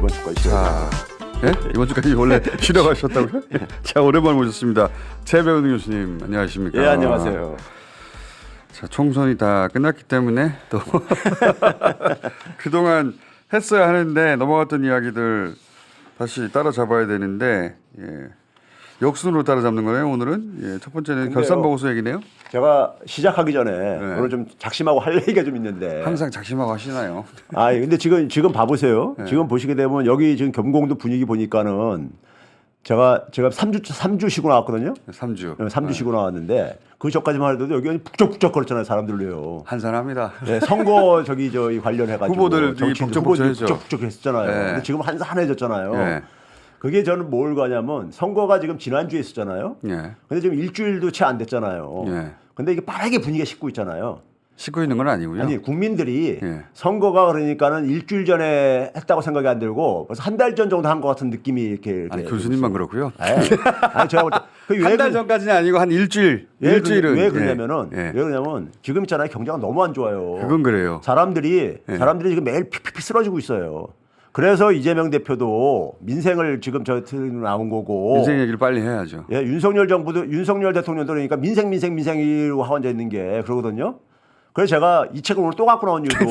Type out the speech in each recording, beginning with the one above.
이번 주까지. 자, 예? 이번 주까지 원래 쉬러 가셨다고요? 자, 오랜만에 모셨습니다. 최배우 교수님 안녕하십니까? 예, 안녕하세요. 자, 총선이 다 끝났기 때문에 또 그동안 했어야 하는데 넘어갔던 이야기들 다시 따라잡아야 되는데 역순으로 따라잡는 거네요. 오늘은 첫 번째는 결산 보고서 얘기네요. 제가 시작하기 전에 오늘 좀 작심하고 할 얘기가 좀 있는데. 항상 작심하고 하시나요? 근데 지금 봐보세요. 지금 보시게 되면 여기 지금 겸공도 분위기 보니까는 제가 3주 쉬고 나왔거든요. 3주. 3주 쉬고 나왔는데 그 전까지만 해도 여기 북적북적 거렸잖아요, 사람들로요. 한산합니다. 네, 선거 저기 관련해가지고 후보들 북적북적했잖아요. 네. 근데 지금 한산해졌잖아요. 네. 그게 저는 뭘 가냐면 선거가 지금 지난주에 있었잖아요. 네. 근데 지금 일주일도 채 안 됐잖아요. 네. 근데 이게 빠르게 분위기가 식고 있잖아요. 씻고 있는 건 아니고요. 아니 국민들이 예. 선거가 그러니까는 일주일 전에 했다고 생각이 안 들고 벌써 한 달 전 정도 한 것 같은 느낌이 이렇게 아니 교수님만 그렇고요. 아니 제가 한 달 전까지는 아니고 한 일주일. 일주일은 왜 그러냐면은 예. 왜 그러냐면 지금 있잖아요, 경제가 너무 안 좋아요. 그건 그래요. 사람들이 지금 매일 픽픽 쓰러지고 있어요. 그래서 이재명 대표도 민생을 지금 저 나온 거고. 민생 얘기를 빨리 해야죠. 예, 윤석열 대통령도 그러니까 민생이라고 하고 앉아 있는 게 그러거든요. 그래서 제가 이 책을 오늘 또 갖고 나온 이유도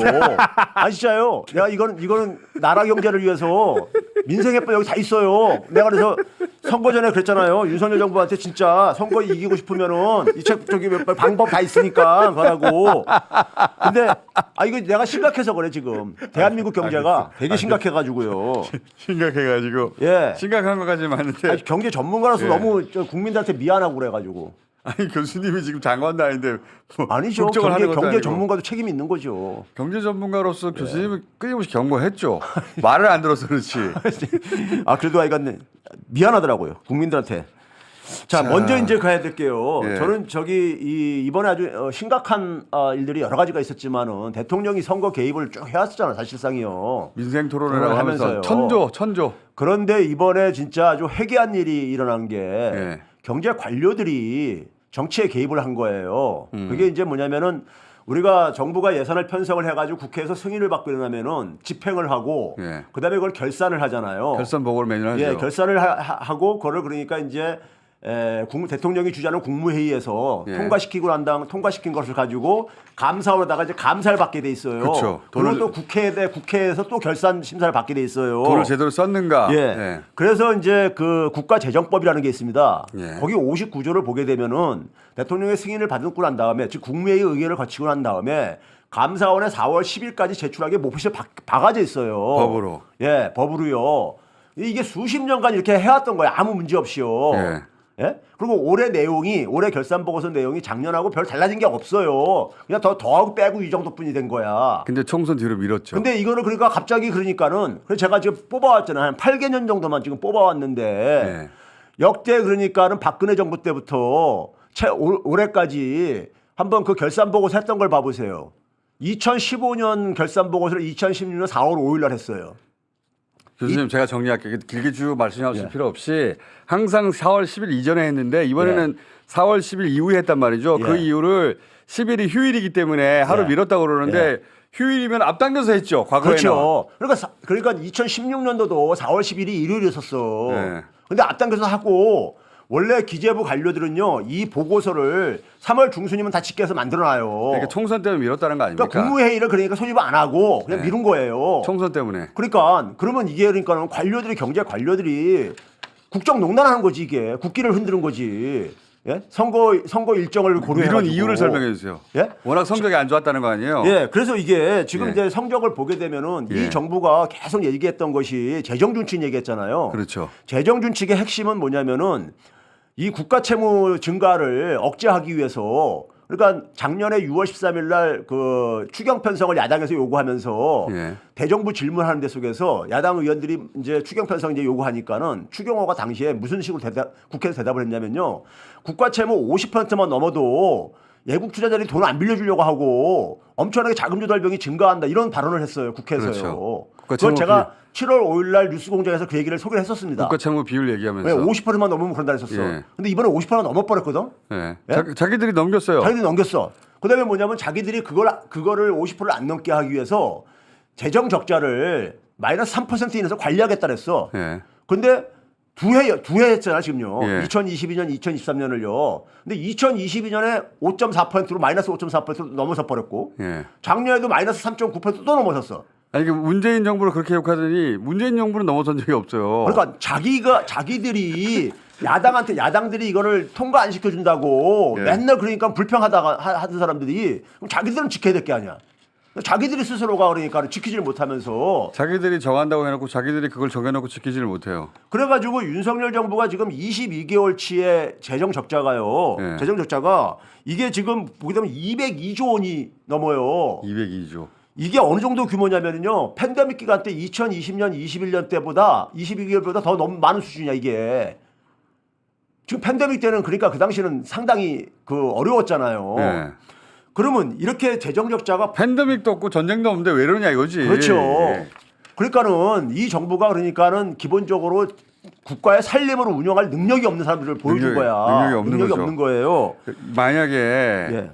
진짜요. 내가 이거는 나라 경제를 위해서 민생해법 여기 다 있어요. 내가 그래서 선거 전에 그랬잖아요. 윤석열 정부한테 진짜 선거 이기고 싶으면은 이 책 저기 방법 다 있으니까 그러라고. 근데 이거 내가 심각해서 그래 지금. 대한민국 경제가 되게 심각해가지고요. 심각해가지고. 예. 심각한 것까지 많은데. 경제 전문가로서 너무 국민들한테 미안하고 그래가지고. 아니 교수님이 지금 장관도 아닌데 뭐 아니죠. 경제 전문가도 책임이 있는 거죠. 경제 전문가로서 교수님이 끊임없이 경고했죠. 말을 안 들어서 그렇지. 그래도 하여간 미안하더라고요, 국민들한테. 자, 먼저 이제 가야 될게요. 예. 저는 이번에 아주 심각한 일들이 여러 가지가 있었지만은 대통령이 선거 개입을 쭉 해왔었잖아요, 사실상이요. 민생 토론회라고 하면서 천조. 그런데 이번에 진짜 아주 회개한 일이 일어난 게 경제 관료들이 정치에 개입을 한 거예요. 그게 이제 뭐냐면은 우리가 정부가 예산을 편성을 해가지고 국회에서 승인을 받고 이러면은 집행을 하고 그다음에 그걸 결산을 하잖아요. 결산 보고를 매년 하죠. 예, 결산을 하고 그거를 그러니까 이제 대통령이 주재하는 국무회의에서 통과시킨 것을 가지고 감사원에다가 이제 감사를 받게 돼 있어요. 그렇죠. 그리고 또 국회에서 또 결산 심사를 받게 돼 있어요. 돈을 제대로 썼는가. 예. 그래서 이제 그 국가재정법이라는 게 있습니다. 예. 거기 59조를 보게 되면은 대통령의 승인을 받고 난 다음에 즉 국무회의 의결을 거치고 난 다음에 감사원에 4월 10일까지 제출하게 몫이 박아져 있어요. 법으로. 예, 법으로요. 이게 수십 년간 이렇게 해왔던 거예요. 아무 문제 없이요. 예? 그리고 올해 결산 보고서 내용이 작년하고 별 달라진 게 없어요. 그냥 더하고 빼고 이 정도뿐이 된 거야. 근데 총선 뒤로 밀었죠. 근데 이거는 그러니까 갑자기 그러니까는 그래서 제가 지금 뽑아왔잖아요. 한 8개년 정도만 지금 뽑아왔는데 역대 그러니까는 박근혜 정부 때부터 올해까지 한번 그 결산 보고서 했던 걸 봐보세요. 2015년 결산 보고서를 2016년 4월 5일 날 했어요. 교수님 제가 정리할게요. 길게 쭉 말씀하실 필요 없이 항상 4월 10일 이전에 했는데 이번에는 4월 10일 이후에 했단 말이죠. 그 이유를 10일이 휴일이기 때문에 하루 미뤘다고 그러는데 휴일이면 앞당겨서 했죠. 과거에는. 그렇죠. 그러니까 2016년도도 4월 10일이 일요일이었었어. 근데 앞당겨서 하고 원래 기재부 관료들은요 이 보고서를 3월 중순이면 다 집계해서 만들어놔요. 그러니까 총선 때문에 미뤘다는 거 아닙니까? 그러니까 국무회의를 그러니까 소집 안 하고 그냥 미룬 거예요. 총선 때문에. 그러니까 그러면 이게 그러니까 경제 관료들이 국정농단하는 거지 이게 국기를 흔드는 거지. 예? 선거 일정을 고려해가지고. 이런 이유를 설명해 주세요. 예? 워낙 성적이 안 좋았다는 거 아니에요? 예, 그래서 이게 지금 이제 성적을 보게 되면은 이 정부가 계속 얘기했던 것이 재정준칙 얘기했잖아요. 그렇죠. 재정준칙의 핵심은 뭐냐면은 이 국가채무 증가를 억제하기 위해서 그러니까 작년에 6월 13일 날 그 추경 편성을 야당에서 요구하면서 대정부 질문하는 데 속에서 야당 의원들이 이제 추경 편성 이제 요구하니까는 추경호가 당시에 무슨 식으로 국회에서 대답을 했냐면요. 국가채무 50%만 넘어도 외국 투자자들이 돈을 안 빌려주려고 하고 엄청나게 자금 조달 비용이 증가한다 이런 발언을 했어요. 국회에서요. 그렇죠. 그걸 제가 7월 5일 날 뉴스공장에서 그 얘기를 소개를 했었습니다. 국가채무 비율 얘기하면서. 50%만 넘으면 그런다 했었어. 근데 이번에 50%가 넘어버렸거든. 자기들이 넘겼어요. 자기들이 넘겼어. 그다음에 뭐냐면 자기들이 그거를 50%를 안 넘게 하기 위해서 재정 적자를 마이너스 3% 이내에서 관리하겠다 그랬어. 예. 근데 두 해 했잖아 지금요. 예. 2022년, 2023년을요. 근데 2022년에 5.4%로 마이너스 5.4%로 넘어서 버렸고 예. 작년에도 마이너스 3.9%또 넘어섰어. 아니 그 문재인 정부를 그렇게 욕하더니 문재인 정부는 넘어선 적이 없어요. 그러니까 자기들이 야당들이 이거를 통과 안 시켜준다고 예. 맨날 그러니까 불평하다가 하던 사람들이 그럼 자기들은 지켜야 될 게 아니야. 자기들이 스스로가 그러니까 지키지를 못하면서 자기들이 정한다고 해놓고 자기들이 그걸 정해놓고 지키지를 못해요. 그래가지고 윤석열 정부가 지금 22개월치의 재정 적자가요. 예. 재정 적자가 이게 지금 보게 되면 202조 원이 넘어요. 202조. 이게 어느 정도 규모냐면요. 팬데믹 기간 때 2020년, 21년 때보다 22개월보다 더 너무 많은 수준이야 이게. 지금 팬데믹 때는 그러니까 그 당시는 상당히 어려웠잖아요. 예. 그러면 이렇게 재정 적자가 팬데믹도 없고 전쟁도 없는데 왜 이러냐 이거지. 그렇죠. 예. 그러니까는 이 정부가 그러니까는 기본적으로 국가의 살림으로 운영할 능력이 없는 사람들을 보여준 거야. 능력이 없는 거죠. 거예요. 만약에 예.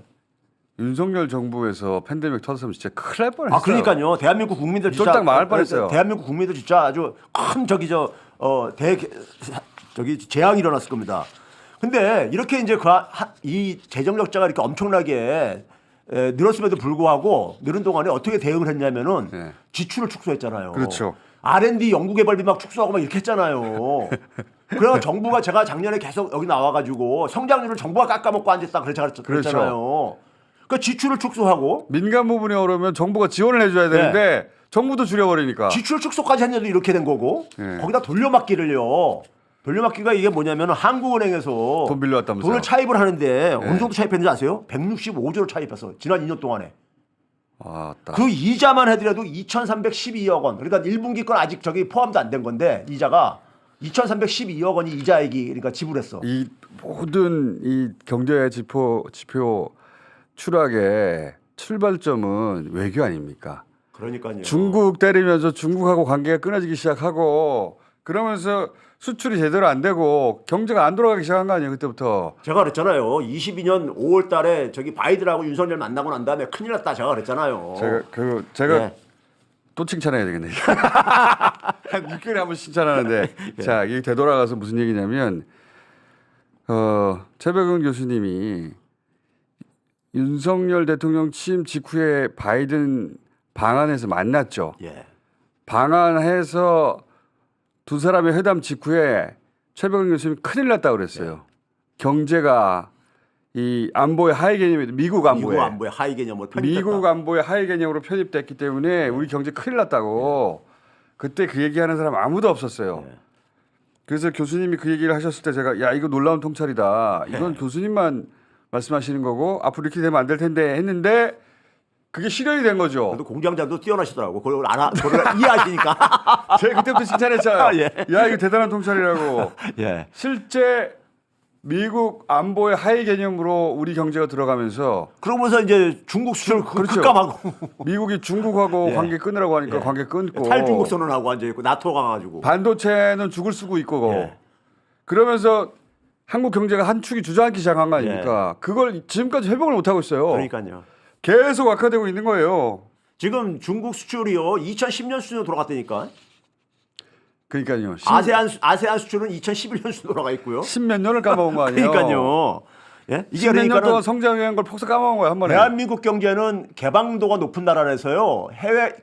윤석열 정부에서 팬데믹 터졌으면 진짜 큰일 날 뻔했어요. 아 그러니까요. 대한민국 국민들 진짜 쫄딱 망할 뻔했어요. 대한민국 국민들 진짜 아주 큰 재앙이 일어났을 겁니다. 근데 이렇게 이제 이 재정 적자가 이렇게 엄청나게 늘었음에도 불구하고 늘은 동안에 어떻게 대응을 했냐면은 네. 지출을 축소했잖아요. 그렇죠. R&D 연구개발비 막 축소하고 막 이렇게 했잖아요. 그래서 정부가 제가 작년에 계속 여기 나와가지고 성장률을 정부가 깎아먹고 앉았다 그랬잖아요. 그렇죠. 그러니까 지출을 축소하고 민간 부분이 오르면 정부가 지원을 해줘야 되는데 정부도 줄여버리니까. 지출 축소까지 했는데도 이렇게 된 거고 네. 거기다 돌려막기를요. 돌려막기가 이게 뭐냐면 한국은행에서 돈 빌려왔다면서요? 돈을 차입을 하는데 어느 정도 차입했는지 아세요? 165조를 차입했어. 지난 2년 동안에. 아, 그 이자만 해더라도 2,312억 원. 그러니까 1분기 건 아직 저기 포함도 안 된 건데 이자가 2,312억 원이 이자액이 그러니까 지불했어. 이 모든 이 경제 지표 추락의 출발점은 외교 아닙니까? 그러니까요. 중국 때리면서 중국하고 관계가 끊어지기 시작하고 그러면서 수출이 제대로 안 되고 경제가 안 돌아가기 시작한 거 아니에요 그때부터. 제가 그랬잖아요. 22년 5월 달에 저기 바이든하고 윤석열 만나고 난 다음에 큰일 났다 제가 그랬잖아요. 제가 예. 또 칭찬해야 되겠네. 한 6개월에 한 번씩 칭찬하는데 자 이게 되돌아가서 무슨 얘기냐면 최백은 교수님이 윤석열 대통령 취임 직후에 바이든 방한에서 만났죠. 예. 방한해서 두 사람의 회담 직후에 최백은 교수님이 큰일 났다고 그랬어요. 경제가 이 안보의 하위 개념이 미국 안보의 하위 개념으로 편입됐다. 미국 안보의 하위 개념으로 편입됐기 때문에 우리 경제 큰일 났다고 그때 그 얘기하는 사람 아무도 없었어요. 그래서 교수님이 그 얘기를 하셨을 때 제가 야 이거 놀라운 통찰이다. 이건 교수님만 말씀하시는 거고 앞으로 이렇게 되면 안 될 텐데 했는데 그게 실현이 된 거죠. 그래도 공장장도 뛰어나시더라고. 그걸 이해하시니까. 제가 그때부터 칭찬했잖아요. 예. 야 이거 대단한 통찰이라고. 예. 실제 미국 안보의 하위 개념으로 우리 경제가 들어가면서 그러면서 이제 중국 수출 그렇죠. 급감하고 미국이 중국하고 예. 관계 끊으라고 하니까 예. 관계 끊고 탈중국 선언하고 앉아 있고 나토가 가가지고 반도체는 죽을 쓰고 있고 예. 그러면서 한국 경제가 한 축이 주저앉기 시작한 거 아닙니까? 그걸 지금까지 회복을 못 하고 있어요. 그러니까요. 계속 악화되고 있는 거예요. 지금 중국 수출이요 2010년 수준으로 돌아갔다니까. 그러니까요. 아세안 수출은 2011년 수준으로 돌아가 있고요. 십몇 년을 까먹은 거 아니에요? 그러니까요. 예? 이게 십몇 년 동안 그러니까는 성장한 걸 폭삭 까먹은 거예요 한 번에. 대한민국 경제는 개방도가 높은 나라라서요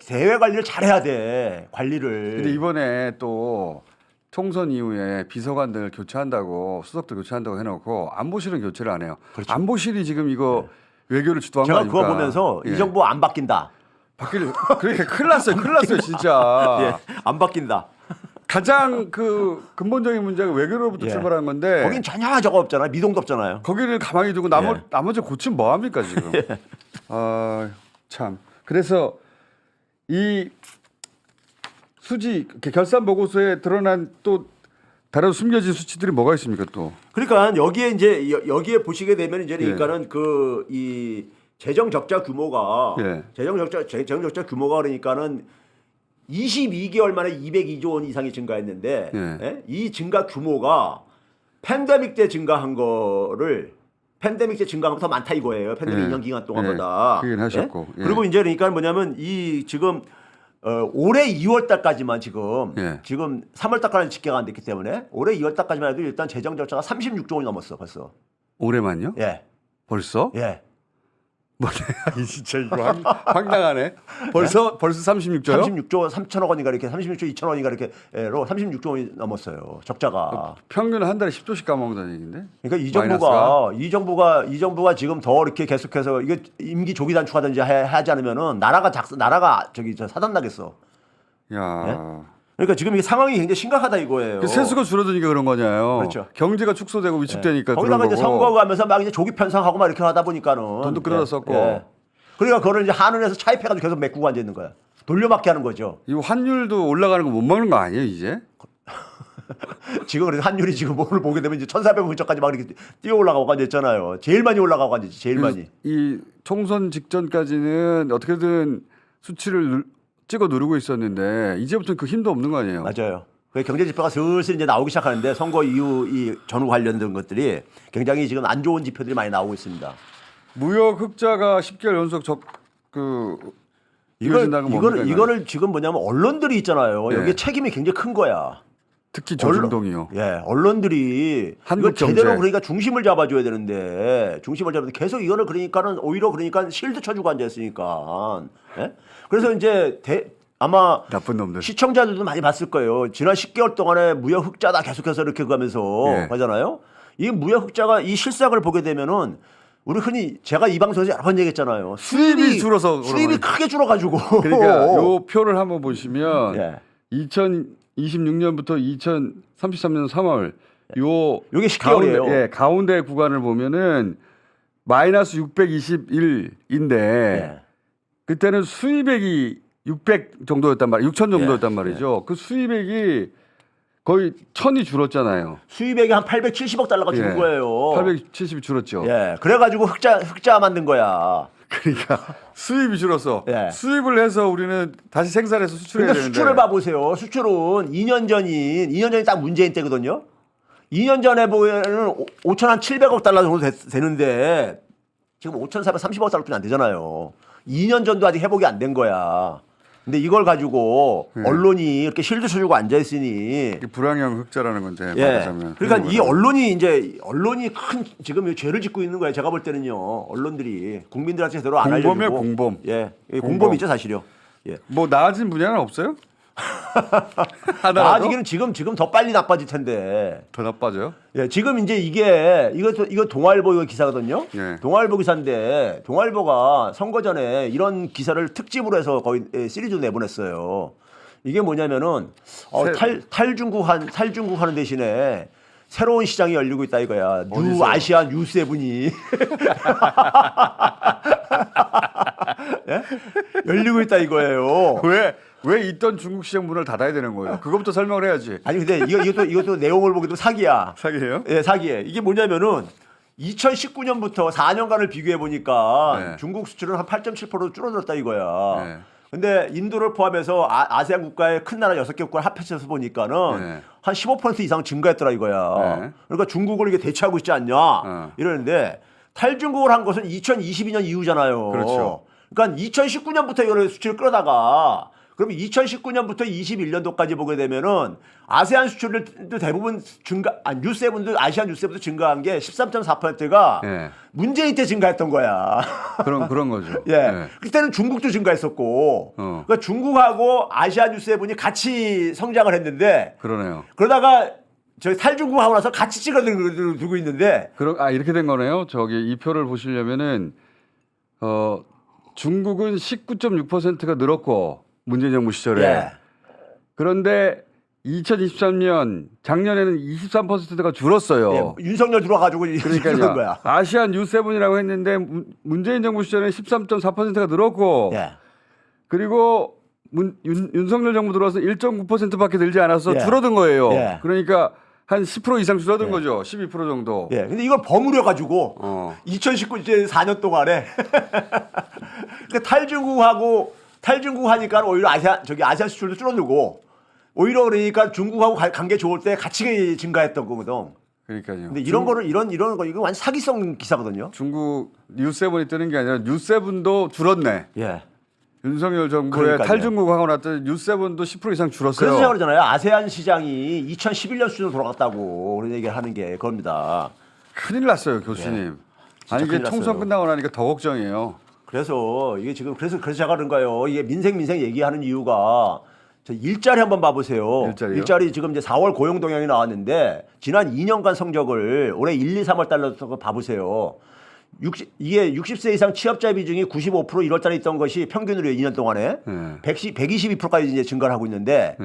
대외 관리를 잘해야 돼 관리를. 근데 이번에 또 총선 이후에 비서관들 교체한다고 수석들 교체한다고 해놓고 안보실은 교체를 안 해요. 그렇죠. 안보실이 지금 이거 외교를 주도한 거 제가 아닙니까? 그거 보면서 예. 이 정부 안 바뀐다. 그러니까 큰일 났어요 진짜. 예, 안 바뀐다. 가장 그 근본적인 문제가 외교로부터 예. 출발한 건데 거긴 전혀 저거 없잖아요. 미동도 없잖아요. 거기를 가만히 두고 나머지 고치면 뭐 합니까 지금? 참. 그래서 이 수지 결산 보고서에 드러난 또 다른 숨겨진 수치들이 뭐가 있습니까 또? 그러니까 여기에 보시게 되면 이제 그러니까는 그 이 재정 적자 규모가 재정 적자 규모가 그러니까는 22개월 만에 202조 원 이상이 증가했는데 예? 이 증가 규모가 팬데믹 때 증가한 거를 팬데믹 때 증가한 것보다 많다 이거예요. 팬데믹 2년 기간 동안보다. 그긴 하셨고. 예? 그리고 이제 그러니까 뭐냐면 이 지금 올해 2월 달까지만 지금 예. 지금 3월 달까지 집계가 안 됐기 때문에 올해 2월 달까지만 해도 일단 재정 적자가 36조 원이 넘었어 벌써. 올해만요? 예. 벌써? 예. 뭐냐, 이 진짜 이거 황당하네. 벌써 36조요? 36조 3천억 원인가 이렇게 36조 2천 원인가 이렇게로 36조 원이 넘었어요. 적자가. 평균 한 달에 10조씩 까먹는다는 얘기인데. 그러니까 마이너스가? 이 정부가 지금 더 이렇게 계속해서 이게 임기 조기 단축하든지 하지 않으면은 나라가 저기 사단 나겠어. 야. 그러니까 지금 이 상황이 굉장히 심각하다 이거예요. 그 세수가 줄어드니까 그런 거냐요. 그렇죠. 경제가 축소되고 위축되니까 거기다가 그런 이제 거고. 선거 가면서 막 이제 조기 편성하고 막 이렇게 하다 보니까는 돈도 끌어다 썼고. 그러니까 그거를 이제 한은에서 차입해가지고 계속 메꾸고 앉아 있는 거야. 돌려막기 하는 거죠. 이 환율도 올라가는 거 못 막는 거 아니에요 이제? 지금 그래서 환율이 지금 뭐를 보게 되면 이제 1,400원 근처까지 막 이렇게 뛰어 올라가고 앉았잖아요. 제일 많이 올라가고 앉았지. 제일 많이. 이 총선 직전까지는 어떻게든 수치를 찍어 누르고 있었는데 이제부터는 그 힘도 없는 거 아니에요? 맞아요. 그 경제 지표가 슬슬 이제 나오기 시작하는데 선거 이후 이 전후 관련된 것들이 굉장히 지금 안 좋은 지표들이 많이 나오고 있습니다. 무역 흑자가 10개월 연속 이어진다는 건 뭡니까? 이거를 지금 뭐냐면 언론들이 있잖아요. 예. 여기에 책임이 굉장히 큰 거야. 특히 조중동이요. 예, 언론들이 이걸 한국경제. 제대로 그러니까 중심을 잡아줘야 되는데 계속 이거를 그러니까는 오히려 그러니까 실드 쳐주고 앉아있으니까. 예? 그래서 이제 아마 나쁜 놈들. 시청자들도 많이 봤을 거예요. 지난 10개월 동안에 무역 흑자다 계속해서 이렇게 가면서 예. 하잖아요. 이 무역 흑자가 이 실상을 보게 되면은 우리 흔히 제가 이 방송에서 여러 번 얘기했잖아요. 수입이 줄어서 수입이 크게 줄어가지고. 그러니까 요 표를 한번 보시면 예. 2026년부터 2033년 3월 요게 10개월이에요. 가운데, 가운데 구간을 보면은 마이너스 621인데 예. 그때는 수입액이 600 정도였단 말이에요. 6천 정도였단 말이죠. 그 수입액이 거의 1000이 줄었잖아요. 수입액이 한 870억 달러가 준 거예요. 870이 줄었죠. 예. 그래가지고 흑자 만든 거야. 그러니까 수입이 줄어서 예. 수입을 해서 우리는 다시 생산해서 수출해야 그러니까 되는데 수출을 봐보세요. 수출은 2년 전이 딱 문재인 때거든요. 2년 전에 보면은 5,700억 달러 정도 되는데 지금 5,430억 달러뿐이 안 되잖아요. 2년 전도 아직 회복이 안 된 거야. 근데 이걸 가지고 언론이 이렇게 실드 쳐주고 앉아 있으니 이게 불황형 흑자라는 건데 예. 말하자면 그러니까 이 언론이 큰 지금 죄를 짓고 있는 거예요. 제가 볼 때는요. 언론들이 국민들한테 제대로 안 알려주고 공범이에요, 공범. 예. 공범이죠, 사실요. 예. 뭐 나아진 분야는 없어요? 하나라도 나아지기는 지금 더 빨리 나빠질 텐데. 더 나빠져요? 예, 지금 이제 이거 동아일보 이거 기사거든요. 예. 동아일보 기사인데 동아일보가 선거 전에 이런 기사를 특집으로 해서 거의 시리즈로 내보냈어요. 이게 뭐냐면은 탈중국하는 대신에 새로운 시장이 열리고 있다 이거야. 뉴 아시아 뉴세븐이 예? 열리고 있다 이거예요. 왜 있던 중국 시장 문을 닫아야 되는 거예요? 그거부터 설명을 해야지. 아니 근데 이것도 내용을 보기도 사기야. 사기예요? 예, 사기예. 이게 뭐냐면은 2019년부터 4년간을 비교해 보니까 네. 중국 수출은 한 8.7% 줄어들었다 이거야. 네. 근데 인도를 포함해서 아세안 국가의 큰 나라 6개 국가를 합해서 보니까는 네. 한 15% 이상 증가했더라 이거야. 네. 그러니까 중국을 이게 대체하고 있지 않냐 이러는데 탈중국을 한 것은 2022년 이후잖아요. 그렇죠. 그러니까 2019년부터 이거를 수출을 끌어다가 그러면 2019년부터 21년도까지 보게 되면은 아세안 수출을 대부분 뉴세븐도 아시안 뉴세븐도 증가한 게 13.4%가 예. 문재인 때 증가했던 거야. 그런 거죠. 예. 예. 그때는 중국도 증가했었고. 그러니까 중국하고 아시안 뉴세븐이 같이 성장을 했는데 그러네요. 그러다가 저희 탈중국 하고 나서 같이 찍어두고 있는데 이렇게 된 거네요. 저기 이 표를 보시려면은 중국은 19.6%가 늘었고 문재인 정부 시절에 예. 그런데 2023년 작년에는 23%가 줄었어요. 예, 윤석열 들어와가지고 그런 거야. 그러니까 아시안 뉴세븐이라고 했는데 문재인 정부 시절에 13.4%가 늘었고 예. 그리고 윤석열 정부 들어와서 1.9%밖에 늘지 않아서 예. 줄어든 거예요. 예. 그러니까 한 10% 이상 줄어든 거죠. 12% 정도. 예. 근데 이걸 버무려가지고 2019 이제 4년 동안에 그 탈중국 하니까 오히려 아시안 수출도 줄어들고 오히려 그러니까 중국하고 관계 좋을 때 같이 증가했던 거거든. 그러니까요. 근데 이런 거 이거 완전 사기성 기사거든요. 중국 뉴세븐이 뜨는 게 아니라 뉴세븐도 줄었네. 예. 윤석열 정부의 그러니까요. 탈중국하고 났더니 뉴세븐도 10% 이상 줄었어요. 그래서 제가 그러잖아요. 아세안 시장이 2011년 수준으로 돌아갔다고 그런 얘기를 하는 게 그겁니다. 큰일 났어요, 교수님. 아니 이게 큰일 총선 났어요. 끝나고 나니까 더 걱정이에요. 그래서 이게 지금 그래서 제가 그런 거예요. 이게 민생 얘기하는 이유가 저 일자리 한번 봐보세요. 일자리요? 일자리 지금 이제 4월 고용 동향이 나왔는데 지난 2년간 성적을 올해 1, 2, 3월 달러서 봐보세요. 이게 60세 이상 취업자 비중이 95% 1월 달에 있던 것이 평균으로 2년 동안에 122%까지 이제 증가를 하고 있는데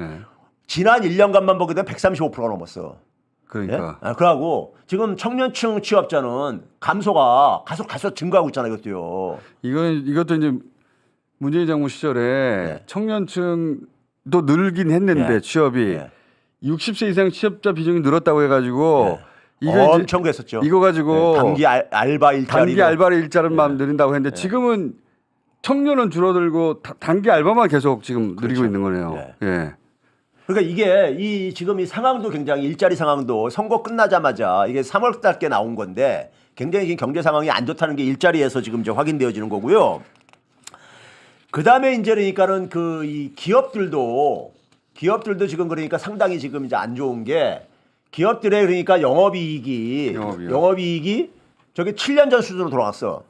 지난 1년간만 보게 되면 135%가 넘었어. 그러니까. 예? 그러고 지금 청년층 취업자는 감소가 가속 증가하고 있잖아요, 이것도요. 이것도 이제 문재인 정부 시절에 네. 청년층도 늘긴 했는데 네. 취업이 네. 60세 이상 취업자 비중이 늘었다고 해가지고 이거 엄청 그랬었죠. 이거 가지고 단기 알바 일자리 단기 알바를 일자리만 늘린다고 했는데 지금은 청년은 줄어들고 단기 알바만 계속 지금 늘리고 있는 거네요. 예. 그러니까 이게 지금 이 상황도 굉장히 일자리 상황도 선거 끝나자마자 이게 3월 달께 나온 건데 굉장히 지금 경제 상황이 안 좋다는 게 일자리에서 지금 이제 확인되어지는 거고요. 그 다음에 이제 그러니까는 그 이 기업들도 지금 그러니까 상당히 지금 이제 안 좋은 게 기업들의 그러니까 영업이익이 저기 7년 전 수준으로 돌아갔어.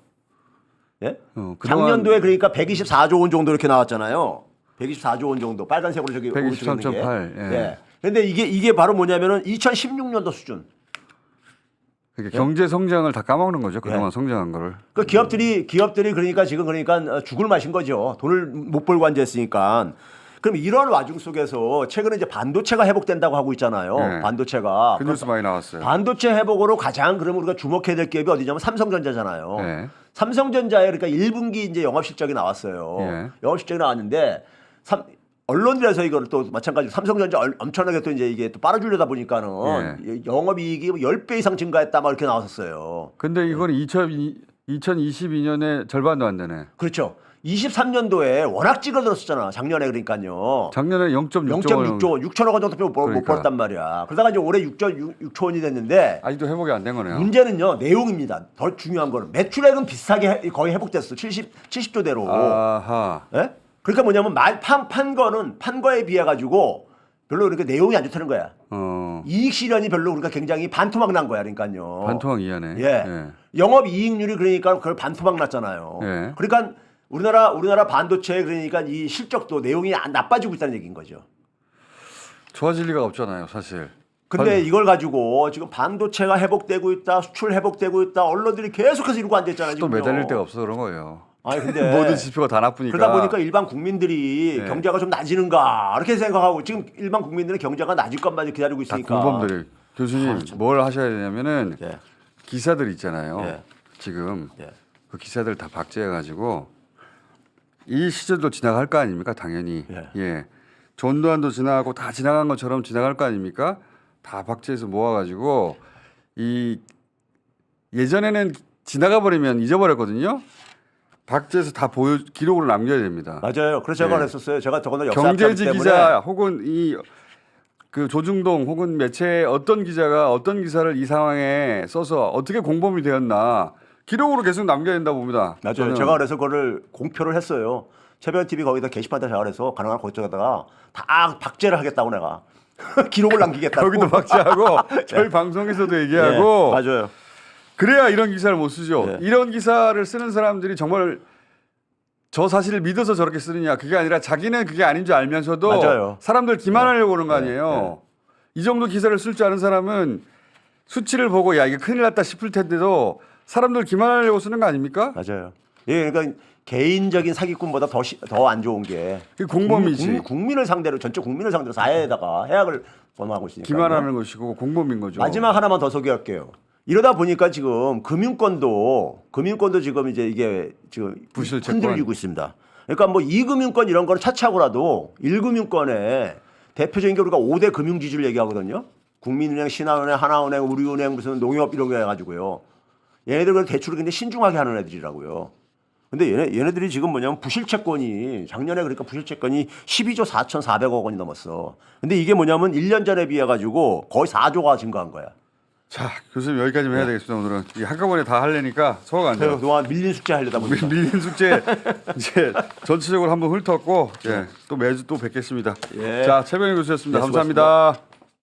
예? 작년도에 그러니까 124조 원 정도 이렇게 나왔잖아요. 124조 원 정도 빨간색으로 저기 오른쪽에 있는 게. 123.8. 예. 예. 근데 이게 바로 뭐냐면은 2016년도 수준. 그러니까 경제 성장을 다 까먹는 거죠. 그동안 성장한 거를. 그 기업들이 그러니까 지금 그러니까 죽을 맛인 거죠. 돈을 못 벌고 앉아있으니까. 그럼 이런 와중 속에서 최근에 이제 반도체가 회복된다고 하고 있잖아요. 네. 반도체가. 그 뉴스 많이 나왔어요. 반도체 회복으로 가장 그러면 우리가 주목해야 될 기업이 어디냐면 삼성전자잖아요. 네. 삼성전자의 그러니까 1분기 이제 영업 실적이 나왔어요. 네. 영업 실적이 나왔는데 언론들에서 이걸 또 마찬가지로 삼성전자 엄청나게 또 이제 이게 또 빨아주려다 보니까는 영업이익이 10배 이상 증가했다 막 이렇게 나왔었어요. 근데 이건 2022년에 절반도 안 되네. 그렇죠. 23년도에 워낙 찌그러들었었잖아. 작년에 그러니까요. 작년에 0.6조 원, 6천억 원 정도 못 그러니까. 벌었단 말이야. 그러다가 이제 올해 6조 원이 됐는데 아직도 회복이 안 된 거네요. 문제는요 내용입니다. 더 중요한 거는 매출액은 비슷하게 거의 회복됐어. 70조대로. 아하. 예? 그러니까 뭐냐면 판 거에 비해 가지고 별로 그렇게 내용이 안 좋다는 거야. 이익 실현이 별로 그러니까 굉장히 반토막 난 거야. 그러니까요. 반토막 이하네. 예. 영업 이익률이 그러니까 그걸 반토막 났잖아요. 예. 그러니까 우리나라 반도체 그러니까 이 실적도 내용이 나빠지고 있다는 얘기인 거죠. 좋아질 리가 없잖아요, 사실. 근데 이걸 가지고 지금 반도체가 회복되고 있다, 수출 회복되고 있다, 언론들이 계속해서 이러고 앉아 있잖아요. 또 지금요. 매달릴 데가 없어서 그런 거예요. 아니 근데 모든 지표가 다 나쁘니까. 그러다 보니까 일반 국민들이 경제가 좀 나지는가 이렇게 생각하고 지금 일반 국민들은 경제가 나질 것만 기다리고 다 있으니까. 공범들이. 교수님 뭘 하셔야 되냐면은 예. 기사들 있잖아요. 예. 지금 예. 그 기사들 다 박제해가지고 이 시절도 지나갈 거 아닙니까? 당연히. 예. 전두환도 지나가고 다 지나간 것처럼 지나갈 거 아닙니까? 다 박제해서 모아가지고 이 예전에는 지나가 버리면 잊어버렸거든요. 박제해서 다 기록으로 남겨야 됩니다. 맞아요. 그래서 제가 그랬었어요. 제가 더군다나 역사 경제지 때문에 기자 혹은 그 조중동 혹은 매체의 어떤 기자가 어떤 기사를 이 상황에 써서 어떻게 공범이 되었나 기록으로 계속 남겨야 된다고 봅니다. 맞아요. 저는. 제가 그래서 그거를 공표를 했어요. 최변 TV 거기다 게시판에다 제가 그래서 가능한 거쪽에다가 다 박제를 하겠다고 내가 기록을 남기겠다고. 거기도 박제하고 저희 방송에서도 얘기하고 맞아요. 그래야 이런 기사를 못 쓰죠. 예. 이런 기사를 쓰는 사람들이 정말 저 사실을 믿어서 저렇게 쓰느냐 그게 아니라 자기는 그게 아닌 줄 알면서도 맞아요. 사람들 기만하려고 그런 거 아니에요. 이 정도 기사를 쓸 줄 아는 사람은 수치를 보고 야 이게 큰일 났다 싶을 텐데도 사람들 기만하려고 쓰는 거 아닙니까? 맞아요. 예, 그러니까 개인적인 사기꾼보다 더 안 좋은 게 그게 공범이지. 국민을 상대로 전체 국민을 상대로 사회에다가 해악을 범하고 있으니까. 기만하는 것이고 공범인 거죠. 마지막 하나만 더 소개할게요. 이러다 보니까 지금 금융권도 지금 이제 이게 지금 부실채권. 흔들리고 있습니다. 그러니까 뭐 2금융권 이런 거는 차치하고라도 1금융권에 대표적인 게 우리가 5대 금융지주를 얘기하거든요. 국민은행, 신한은행, 하나은행, 우리은행 무슨 농협 이런 거 해가지고요. 얘네들 그 대출을 굉장히 신중하게 하는 애들이라고요. 근데 얘네들이 지금 뭐냐면 부실채권이 작년에 그러니까 부실채권이 12조 4,400억 원이 넘었어. 근데 이게 뭐냐면 1년 전에 비해 가지고 거의 4조가 증가한 거야. 자, 교수님 여기까지만 해야 되겠습니다. 오늘은 이 한꺼번에 다 하려니까 소화가 안 돼요. 그동안 밀린 숙제 하려다 보니까. 밀린 숙제 이제 전체적으로 한번 훑었고 또 매주 또 뵙겠습니다. 예. 자, 최병희 교수였습니다. 네, 감사합니다.